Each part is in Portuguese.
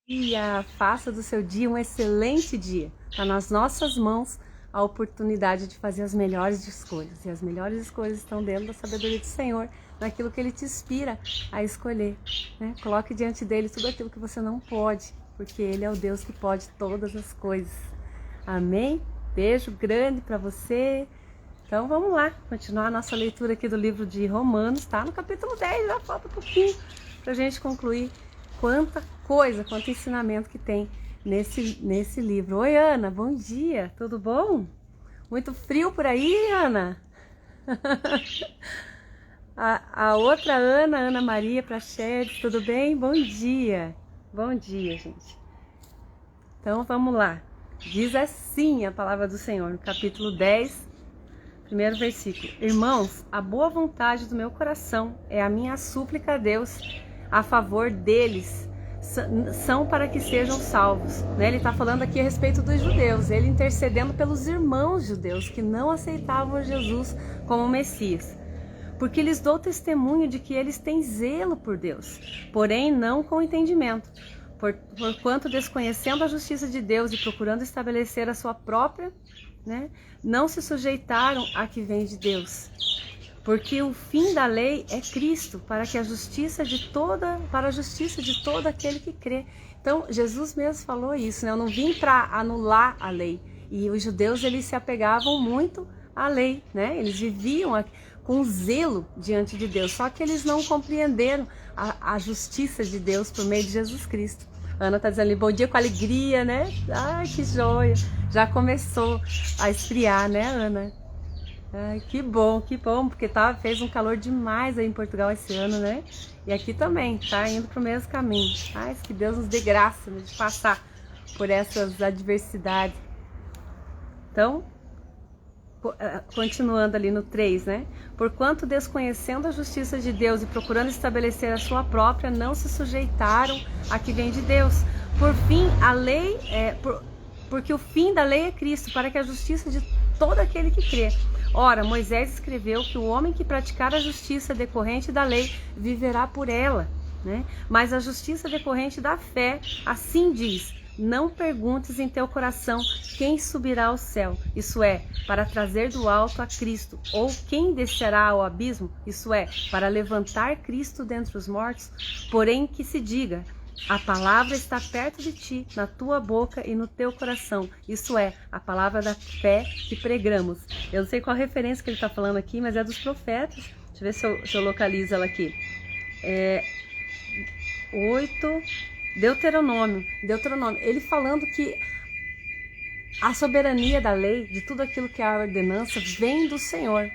dia, faça do seu dia um excelente dia. Está nas nossas mãos a oportunidade de fazer as melhores escolhas. E as melhores escolhas estão dentro da sabedoria do Senhor, naquilo que Ele te inspira a escolher, né? Coloque diante dEle tudo aquilo que você não pode, porque Ele é o Deus que pode todas as coisas. Amém? Beijo grande para você. Então vamos lá, continuar a nossa leitura aqui do livro de Romanos, tá? No capítulo 10, já falta um pouquinho pra gente concluir. Quanta coisa, quanto ensinamento que tem nesse livro. Oi, Ana, bom dia, tudo bom? Muito frio por aí, Ana? a outra Ana, Ana Maria Prachedes, tudo bem? Bom dia, gente. Então vamos lá. Diz assim a palavra do Senhor, no capítulo 10, primeiro versículo. Irmãos, a boa vontade do meu coração é a minha súplica a Deus a favor deles, são para que sejam salvos. Ele está falando aqui a respeito dos judeus, ele intercedendo pelos irmãos judeus que não aceitavam Jesus como Messias. Porque lhes dou testemunho de que eles têm zelo por Deus, porém não com entendimento. Porquanto, desconhecendo a justiça de Deus e procurando estabelecer a sua própria, não se sujeitaram a que vem de Deus. Porque o fim da lei é Cristo, para a justiça de todo aquele que crê. Então, Jesus mesmo falou isso, Eu não vim para anular a lei. E os judeus, eles se apegavam muito à lei, Eles viviam com zelo diante de Deus, só que eles não compreenderam a justiça de Deus por meio de Jesus Cristo. A Ana está dizendo ali, bom dia com alegria, Ai, que joia! Já começou a esfriar, Ana? Ai, que bom, porque fez um calor demais aí em Portugal esse ano, E aqui também, tá indo pro mesmo caminho. Ai, que Deus nos dê graça de passar por essas adversidades. Então, continuando ali no 3, Porquanto, desconhecendo a justiça de Deus e procurando estabelecer a sua própria, não se sujeitaram a que vem de Deus. Por fim, a lei porque o fim da lei é Cristo, para que a justiça de todo aquele que crê. Ora, Moisés escreveu que o homem que praticar a justiça decorrente da lei viverá por ela, Mas a justiça decorrente da fé, assim diz: não perguntes em teu coração quem subirá ao céu, isso é, para trazer do alto a Cristo, ou quem descerá ao abismo, isso é, para levantar Cristo dentre os mortos. Porém que se diga: a palavra está perto de ti, na tua boca e no teu coração. Isso é, a palavra da fé que pregamos. Eu não sei qual referência que ele está falando aqui, mas é dos profetas. Deixa eu ver se eu localizo ela aqui. 8, Deuteronômio. Ele falando que a soberania da lei, de tudo aquilo que é a ordenança, vem do Senhor,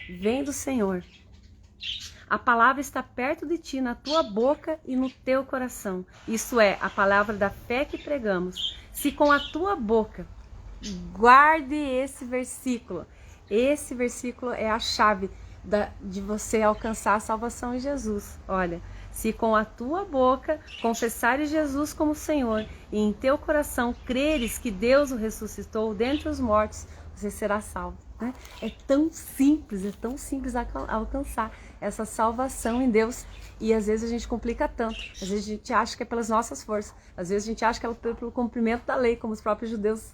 Vem do Senhor. A palavra está perto de ti, na tua boca e no teu coração. Isso é, a palavra da fé que pregamos. Se com a tua boca, guarde esse versículo. Esse versículo é a chave de você alcançar a salvação em Jesus. Olha, se com a tua boca confessares Jesus como Senhor e em teu coração creres que Deus o ressuscitou dentre os mortos, você será salvo. É tão simples alcançar essa salvação em Deus. E às vezes a gente complica tanto. Às vezes a gente acha que é pelas nossas forças. Às vezes a gente acha que é pelo cumprimento da lei, como os próprios judeus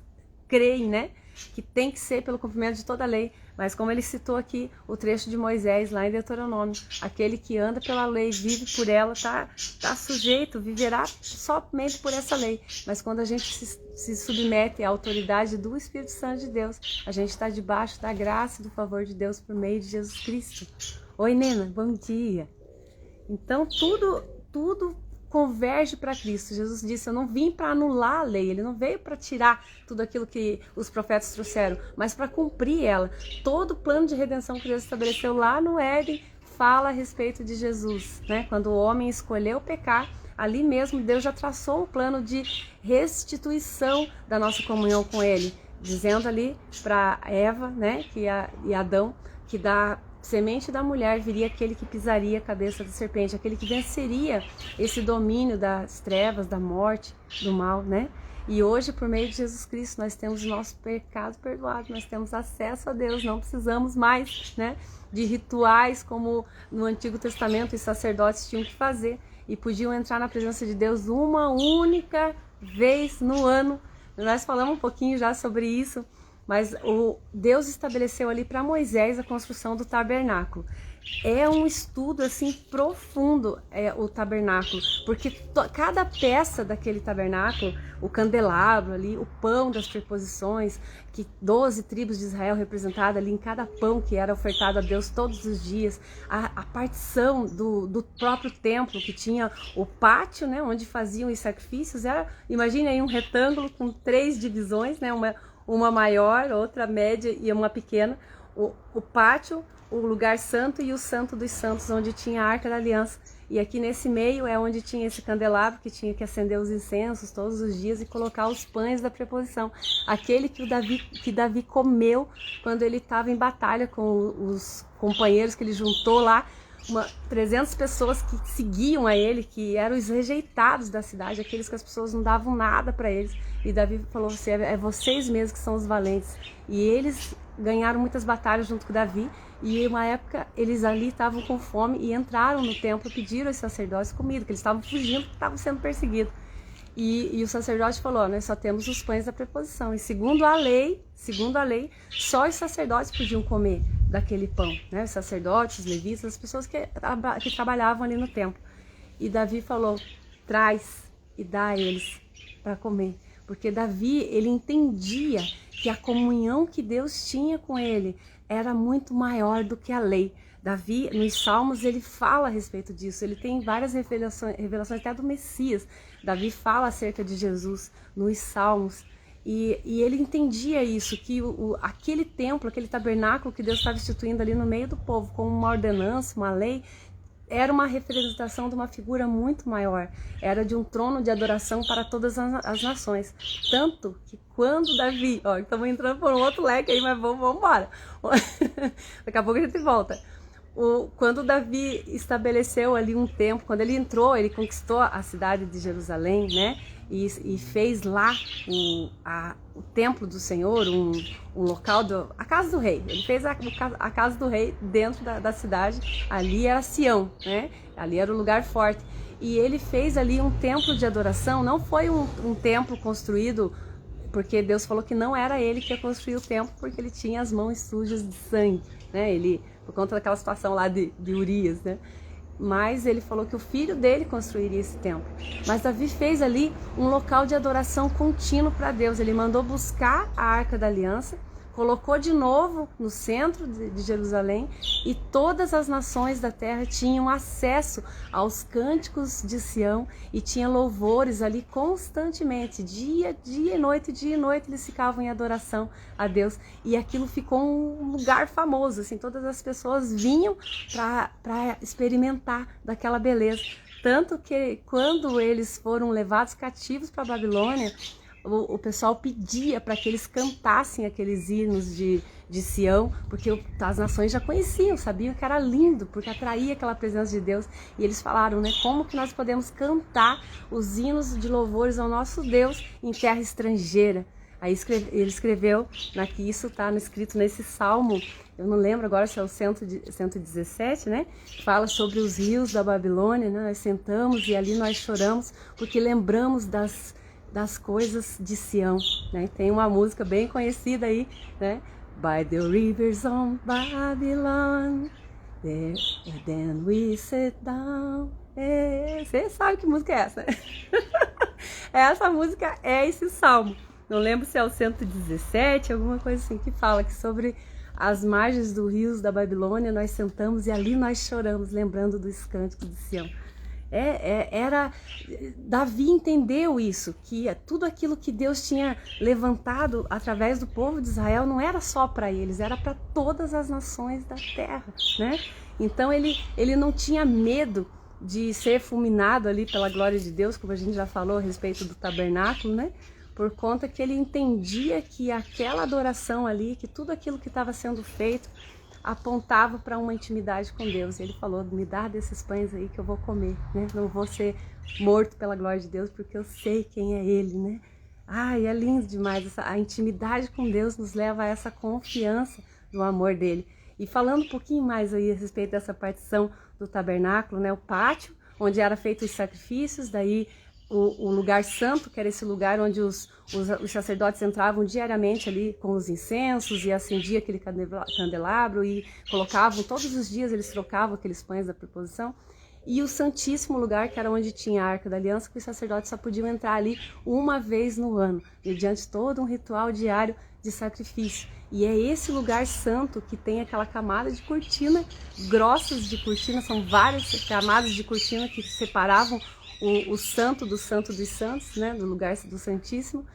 creem, que tem que ser pelo cumprimento de toda a lei. Mas como ele citou aqui o trecho de Moisés lá em Deuteronômio, aquele que anda pela lei, vive por ela, tá sujeito, viverá somente por essa lei. Mas quando a gente se submete à autoridade do Espírito Santo de Deus, a gente está debaixo da graça e do favor de Deus por meio de Jesus Cristo. Oi, Nena, bom dia. Então tudo converge para Cristo. Jesus disse: eu não vim para anular a lei, ele não veio para tirar tudo aquilo que os profetas trouxeram, mas para cumprir ela. Todo o plano de redenção que Deus estabeleceu lá no Éden fala a respeito de Jesus, Quando o homem escolheu pecar, ali mesmo Deus já traçou um plano de restituição da nossa comunhão com ele, dizendo ali para Eva, e Adão, que da semente da mulher viria aquele que pisaria a cabeça da serpente, aquele que venceria esse domínio das trevas, da morte, do mal, E hoje, por meio de Jesus Cristo, nós temos o nosso pecado perdoado, nós temos acesso a Deus, não precisamos mais, de rituais como no Antigo Testamento os sacerdotes tinham que fazer. e podiam entrar na presença de Deus uma única vez no ano. Nós falamos um pouquinho já sobre isso, mas Deus estabeleceu ali para Moisés a construção do tabernáculo. É um estudo assim profundo o tabernáculo, porque cada peça daquele tabernáculo, o candelabro ali, o pão das preposições, que 12 tribos de Israel representadas ali em cada pão que era ofertado a Deus todos os dias, a partição do próprio templo, que tinha o pátio, né, onde faziam os sacrifícios. Imagine aí um retângulo com 3 divisões, né, uma maior, outra média e uma pequena, o pátio, o lugar santo e o santo dos santos, onde tinha a Arca da Aliança. E aqui nesse meio é onde tinha esse candelabro, que tinha que acender os incensos todos os dias e colocar os pães da preposição. Aquele que Davi comeu quando ele estava em batalha com os companheiros que ele juntou lá, 300 pessoas que seguiam a ele, que eram os rejeitados da cidade, aqueles que as pessoas não davam nada para eles. E Davi falou assim, é vocês mesmos que são os valentes. E eles ganharam muitas batalhas junto com Davi, e uma época eles ali estavam com fome e entraram no templo, pediram aos sacerdotes comida, que eles estavam fugindo, porque estavam sendo perseguidos. E o sacerdote falou, nós só temos os pães da preposição, e segundo a lei, só os sacerdotes podiam comer daquele pão, né? Os sacerdotes, os levitas, as pessoas que trabalhavam ali no templo. E Davi falou, traz e dá a eles para comer, porque Davi, ele entendia que a comunhão que Deus tinha com ele era muito maior do que a lei. Davi, nos Salmos, ele fala a respeito disso, ele tem várias revelações até do Messias. Davi fala acerca de Jesus nos Salmos, e ele entendia isso, que aquele templo, aquele tabernáculo que Deus estava instituindo ali no meio do povo, como uma ordenança, uma lei, era uma representação de uma figura muito maior, era de um trono de adoração para todas as nações. Tanto que quando Davi, estamos entrando por um outro leque aí, mas vamos embora. Daqui a pouco a gente volta. Quando Davi estabeleceu ali um templo, quando ele entrou, ele conquistou a cidade de Jerusalém, né? E fez lá o templo do Senhor, um local, a casa do rei. Ele fez a casa do rei dentro da cidade. Ali era Sião, né? Ali era o lugar forte. E ele fez ali um templo de adoração. Não foi um templo construído porque Deus falou que não era ele que ia construir o templo, porque ele tinha as mãos sujas de sangue, né? Por conta daquela situação lá de Urias, né? Mas ele falou que o filho dele construiria esse templo. Mas Davi fez ali um local de adoração contínuo para Deus. Ele mandou buscar a Arca da Aliança, colocou de novo no centro de Jerusalém, e todas as nações da terra tinham acesso aos cânticos de Sião e tinha louvores ali constantemente, dia e noite eles ficavam em adoração a Deus, e aquilo ficou um lugar famoso, assim, todas as pessoas vinham para experimentar daquela beleza, tanto que quando eles foram levados cativos para a Babilônia, o pessoal pedia para que eles cantassem aqueles hinos de Sião, porque as nações já conheciam, sabiam que era lindo, porque atraía aquela presença de Deus. E eles falaram, né, como que nós podemos cantar os hinos de louvores ao nosso Deus em terra estrangeira? Aí ele escreveu, que isso está escrito nesse salmo, eu não lembro agora se é o 117, né? Fala sobre os rios da Babilônia, né? Nós sentamos e ali nós choramos, porque lembramos das coisas de Sião, né? Tem uma música bem conhecida aí, né? By the rivers on Babylon, there and then we sit down. Você sabe que música é essa, né? Essa música é esse salmo. Não lembro se é o 117, alguma coisa assim, que fala que sobre as margens dos rios da Babilônia nós sentamos e ali nós choramos, lembrando dos cânticos de Sião. Davi entendeu isso, que tudo aquilo que Deus tinha levantado através do povo de Israel não era só para eles, era para todas as nações da terra, né? Então ele não tinha medo de ser fulminado ali pela glória de Deus, como a gente já falou a respeito do tabernáculo, né? Por conta que ele entendia que aquela adoração ali, que tudo aquilo que estava sendo feito apontava para uma intimidade com Deus. Ele falou, me dá desses pães aí que eu vou comer, né? Não vou ser morto pela glória de Deus, porque eu sei quem é Ele, né? Ai, é lindo demais. A intimidade com Deus nos leva a essa confiança no amor dele. E falando um pouquinho mais aí a respeito dessa partição do tabernáculo, né? O pátio, onde era feito os sacrifícios, daí o lugar santo, que era esse lugar onde os sacerdotes entravam diariamente ali com os incensos e acendia aquele candelabro e colocavam, todos os dias eles trocavam aqueles pães da preposição. E o santíssimo lugar, que era onde tinha a Arca da Aliança, que os sacerdotes só podiam entrar ali uma vez no ano, mediante todo um ritual diário de sacrifício. E é esse lugar santo que tem aquela camada de cortina, grossas de cortina, são várias camadas de cortina que separavam o santo dos santos, né, do lugar do Santíssimo,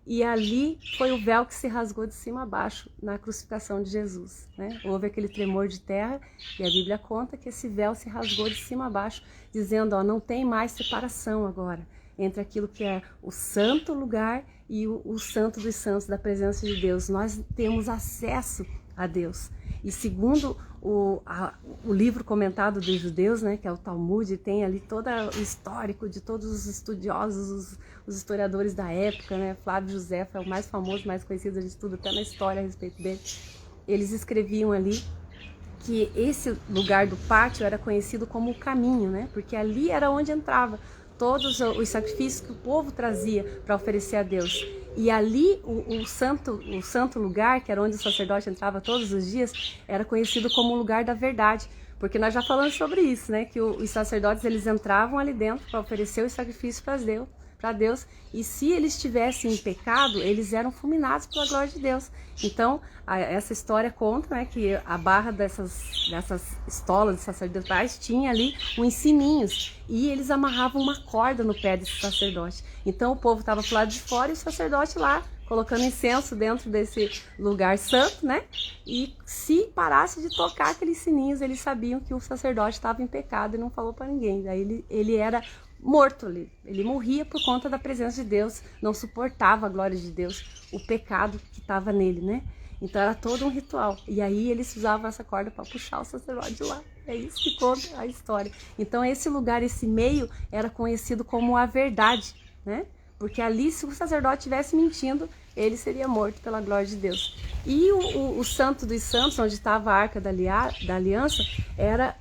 e ali foi o véu que se rasgou de cima a baixo na crucificação de Jesus, né? Houve aquele tremor de terra e a Bíblia conta que esse véu se rasgou de cima a baixo, dizendo, ó, não tem mais separação agora entre aquilo que é o santo lugar e o santo dos santos da presença de Deus. Nós temos acesso a Deus. E segundo o livro comentado dos judeus, né, que é o Talmud, tem ali todo o histórico de todos os estudiosos, os historiadores da época, né? Flávio José é o mais famoso, mais conhecido, a gente estuda até na história a respeito dele. Eles escreviam ali que esse lugar do pátio era conhecido como o caminho, né? Porque ali era onde entrava todos os sacrifícios que o povo trazia para oferecer a Deus. E ali o santo lugar, que era onde o sacerdote entrava todos os dias, era conhecido como o lugar da verdade. Porque nós já falamos sobre isso, né? Que os sacerdotes eles entravam ali dentro para oferecer os sacrifícios para Deus, e se eles estivessem em pecado, eles eram fulminados pela glória de Deus. Então, essa história conta, né, que a barra dessas estolas de sacerdotais tinha ali uns sininhos, e eles amarravam uma corda no pé desse sacerdote. Então, o povo estava pro lado de fora e o sacerdote lá, colocando incenso dentro desse lugar santo, né? E se parasse de tocar aqueles sininhos, eles sabiam que o sacerdote estava em pecado e não falou para ninguém. Daí ele era morto ali, ele morria por conta da presença de Deus, não suportava a glória de Deus, o pecado que estava nele, né? Então era todo um ritual, e aí eles usavam essa corda para puxar o sacerdote de lá. É isso que conta a história. Então esse lugar, esse meio, era conhecido como a verdade, né? Porque ali, se o sacerdote estivesse mentindo, ele seria morto pela glória de Deus. E o Santo dos Santos, onde estava a Arca da Aliança,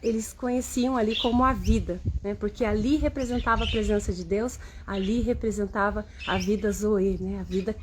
eles conheciam ali como a vida, né? Porque ali representava a presença de Deus, ali representava a vida Zoe, né? A vida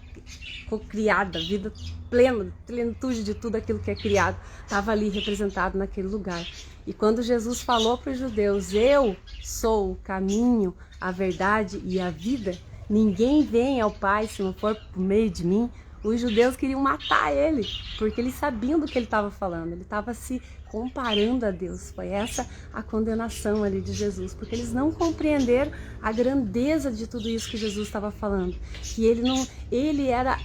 criada, a vida plena, plenitude de tudo aquilo que é criado, estava ali representado naquele lugar. E quando Jesus falou para os judeus, eu sou o caminho, a verdade e a vida, ninguém vem ao Pai se não for por meio de mim, os judeus queriam matar ele, porque eles sabiam do que ele estava falando, ele estava se comparando a Deus. Foi essa a condenação ali de Jesus, porque eles não compreenderam a grandeza de tudo isso que Jesus estava falando, que ele era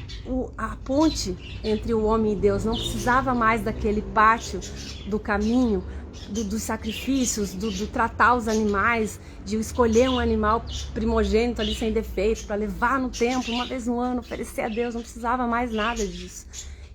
a ponte entre o homem e Deus, não precisava mais daquele pátio do caminho, dos sacrifícios, do tratar os animais, de escolher um animal primogênito ali sem defeito, para levar no templo uma vez no ano, oferecer a Deus, não precisava mais nada disso.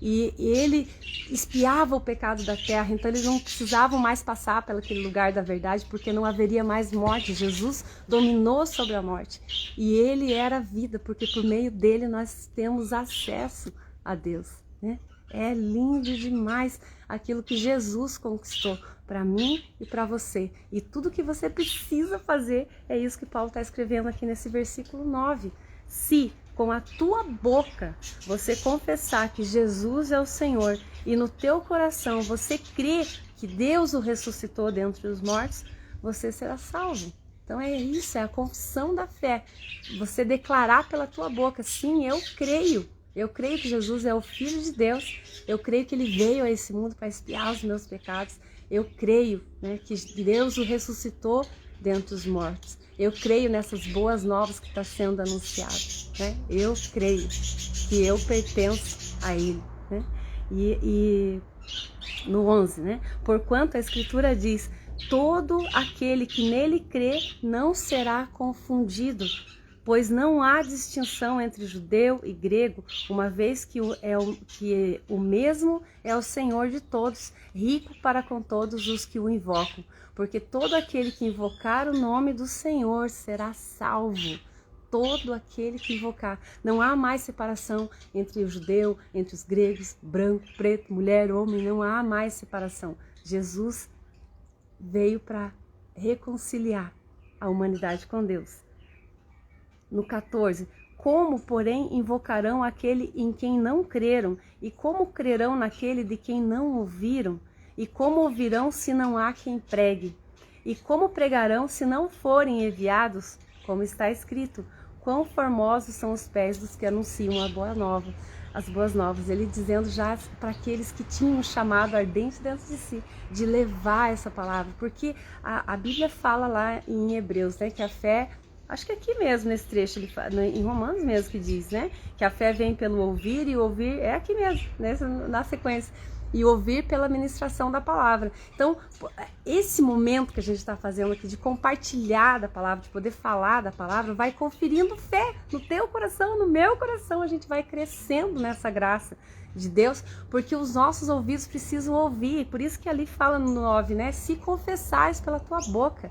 E ele expiava o pecado da terra, então eles não precisavam mais passar pelo aquele lugar da verdade, porque não haveria mais morte. Jesus dominou sobre a morte, e ele era a vida, porque por meio dele nós temos acesso a Deus, né? É lindo demais aquilo que Jesus conquistou para mim e para você. E tudo que você precisa fazer é isso que Paulo está escrevendo aqui nesse versículo 9. Se com a tua boca você confessar que Jesus é o Senhor e no teu coração você crê que Deus o ressuscitou dentre os mortos, você será salvo. Então é isso, é a confissão da fé. Você declarar pela tua boca, sim, eu creio. Eu creio que Jesus é o Filho de Deus, eu creio que Ele veio a esse mundo para expiar os meus pecados, eu creio, né, que Deus o ressuscitou dentre os mortos, eu creio nessas boas novas que está sendo anunciado, né? Eu creio que eu pertenço a Ele, né? E no 11, né? Porquanto a Escritura diz, todo aquele que nele crê não será confundido, pois não há distinção entre judeu e grego, uma vez que o mesmo é o Senhor de todos, rico para com todos os que o invocam. Porque todo aquele que invocar o nome do Senhor será salvo. Todo aquele que invocar. Não há mais separação entre o judeu, entre os gregos, branco, preto, mulher, homem, não há mais separação. Jesus veio para reconciliar a humanidade com Deus. No 14, como, porém, invocarão aquele em quem não creram? E como crerão naquele de quem não ouviram? E como ouvirão se não há quem pregue? E como pregarão se não forem enviados? Como está escrito, quão formosos são os pés dos que anunciam a boa nova, as boas novas. Ele dizendo já para aqueles que tinham um chamado ardente dentro de si, de levar essa palavra. Porque a Bíblia fala lá em Hebreus, né, que a fé... Acho que aqui mesmo, nesse trecho, ele fala, em Romanos mesmo que diz, né? Que a fé vem pelo ouvir e ouvir, é aqui mesmo, na sequência. E ouvir pela ministração da palavra. Então, esse momento que a gente está fazendo aqui, de compartilhar da palavra, de poder falar da palavra, vai conferindo fé no teu coração, no meu coração. A gente vai crescendo nessa graça de Deus, porque os nossos ouvidos precisam ouvir. Por isso que ali fala no 9, né? Se confessares pela tua boca.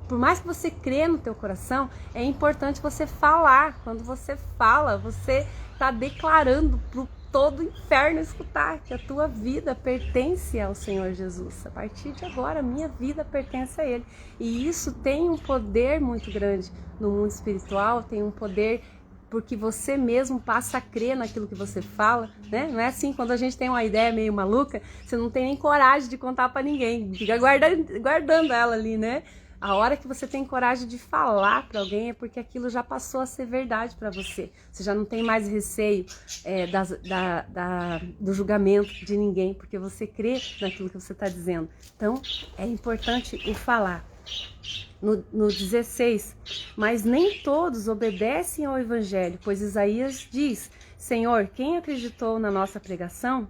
Por mais que você crê no teu coração, é importante você falar. Quando você fala, você está declarando para todo o inferno escutar que a tua vida pertence ao Senhor Jesus. A partir de agora, a minha vida pertence a Ele. E isso tem um poder muito grande no mundo espiritual, tem um poder porque você mesmo passa a crer naquilo que você fala, né? Não é assim, quando a gente tem uma ideia meio maluca, você não tem nem coragem de contar para ninguém, fica guardando ela ali, né? A hora que você tem coragem de falar para alguém é porque aquilo já passou a ser verdade para você. Você já não tem mais receio do julgamento de ninguém, porque você crê naquilo que você está dizendo. Então, é importante o falar. No 16, mas nem todos obedecem ao Evangelho, pois Isaías diz, Senhor, quem acreditou na nossa pregação?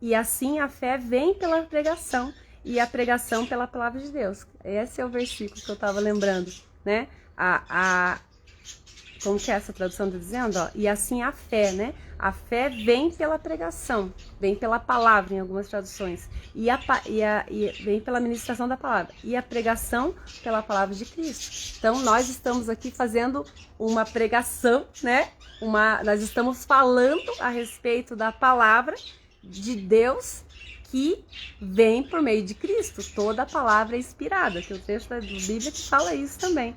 E assim a fé vem pela pregação. E a pregação pela palavra de Deus. Esse é o versículo que eu estava lembrando, né? Como que é essa tradução está dizendo? Ó, e assim a fé, né? A fé vem pela pregação, vem pela palavra em algumas traduções. E vem pela ministração da palavra. E a pregação pela palavra de Cristo. Então nós estamos aqui fazendo uma pregação, né? Nós estamos falando a respeito da palavra de Deus, que vem por meio de Cristo. Toda a palavra é inspirada, que é o texto da Bíblia que fala isso também.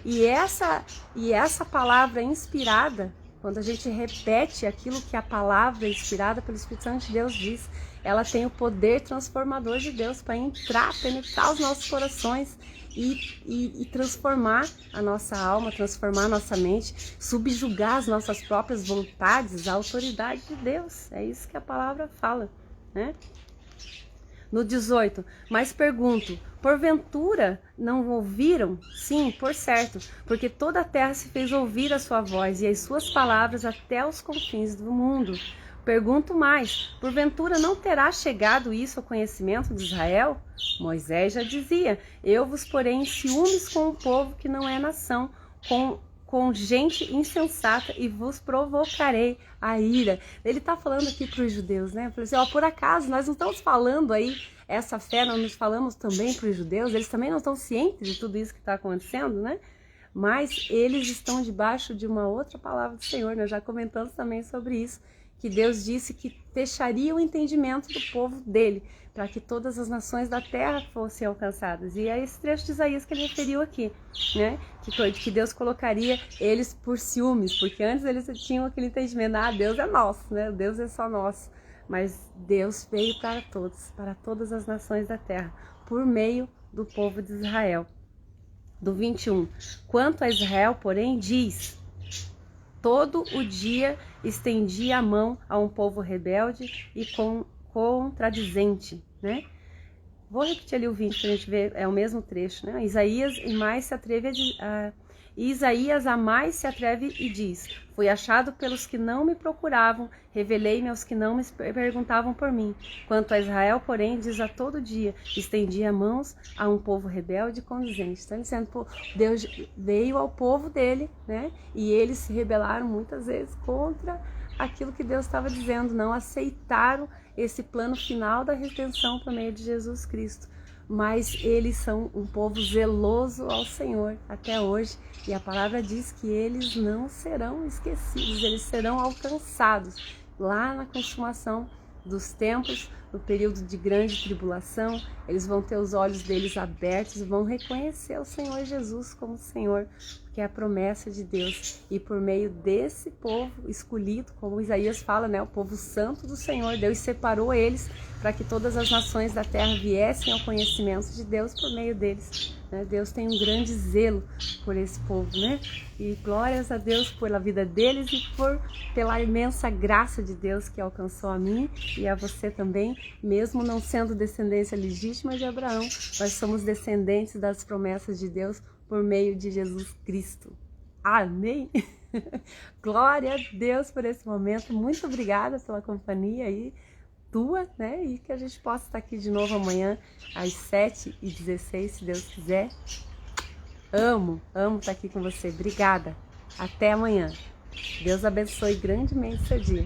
E essa palavra inspirada, quando a gente repete aquilo que a palavra inspirada pelo Espírito Santo de Deus diz, ela tem o poder transformador de Deus para entrar, penetrar os nossos corações e transformar a nossa alma, transformar a nossa mente, subjugar as nossas próprias vontades à autoridade de Deus. É isso que a palavra fala, né? No 18, mas pergunto, porventura não ouviram? Sim, por certo, porque toda a terra se fez ouvir a sua voz e as suas palavras até os confins do mundo. Pergunto mais, porventura não terá chegado isso ao conhecimento de Israel? Moisés já dizia, eu vos porei em ciúmes com um povo que não é nação, com gente insensata e vos provocarei a ira. Ele está falando aqui para os judeus, né? Falou assim, ó, por acaso nós não estamos falando aí essa fé, nós nos falamos também para os judeus, eles também não estão cientes de tudo isso que está acontecendo, né? Mas eles estão debaixo de uma outra palavra do Senhor, nós já comentamos também sobre isso, que Deus disse que fecharia o entendimento do povo dele, para que todas as nações da terra fossem alcançadas. E é esse trecho de Isaías que ele referiu aqui, né? Que Deus colocaria eles por ciúmes, porque antes eles tinham aquele entendimento, Deus é nosso, né? Deus é só nosso. Mas Deus veio para todas as nações da terra, por meio do povo de Israel. Do 21, quanto a Israel, porém, diz... Todo o dia estendi a mão a um povo rebelde e contradizente, né? Vou repetir ali o 20 para a gente ver, é o mesmo trecho, né? Isaías a mais se atreve e diz, fui achado pelos que não me procuravam, revelei-me aos que não me perguntavam por mim. Quanto a Israel, porém, diz a todo dia, estendia mãos a um povo rebelde e condizente. Está dizendo, pô, Deus veio ao povo dele, né? E eles se rebelaram muitas vezes contra aquilo que Deus estava dizendo, não aceitaram esse plano final da redenção por meio de Jesus Cristo. Mas eles são um povo zeloso ao Senhor até hoje, e a palavra diz que eles não serão esquecidos, eles serão alcançados lá na consumação dos tempos, no período de grande tribulação, eles vão ter os olhos deles abertos e vão reconhecer o Senhor Jesus como Senhor, que é a promessa de Deus. E por meio desse povo escolhido, como Isaías fala, né, o povo santo do Senhor, Deus separou eles para que todas as nações da terra viessem ao conhecimento de Deus por meio deles. Deus tem um grande zelo por esse povo, né? E glórias a Deus pela vida deles e pela imensa graça de Deus que alcançou a mim e a você também, mesmo não sendo descendência legítima de Abraão, nós somos descendentes das promessas de Deus por meio de Jesus Cristo. Amém? Glória a Deus por esse momento. Muito obrigada pela companhia aí tua, né? E que a gente possa estar aqui de novo amanhã às 7h16, se Deus quiser. Amo estar aqui com você. Obrigada. Até amanhã. Deus abençoe grandemente seu dia.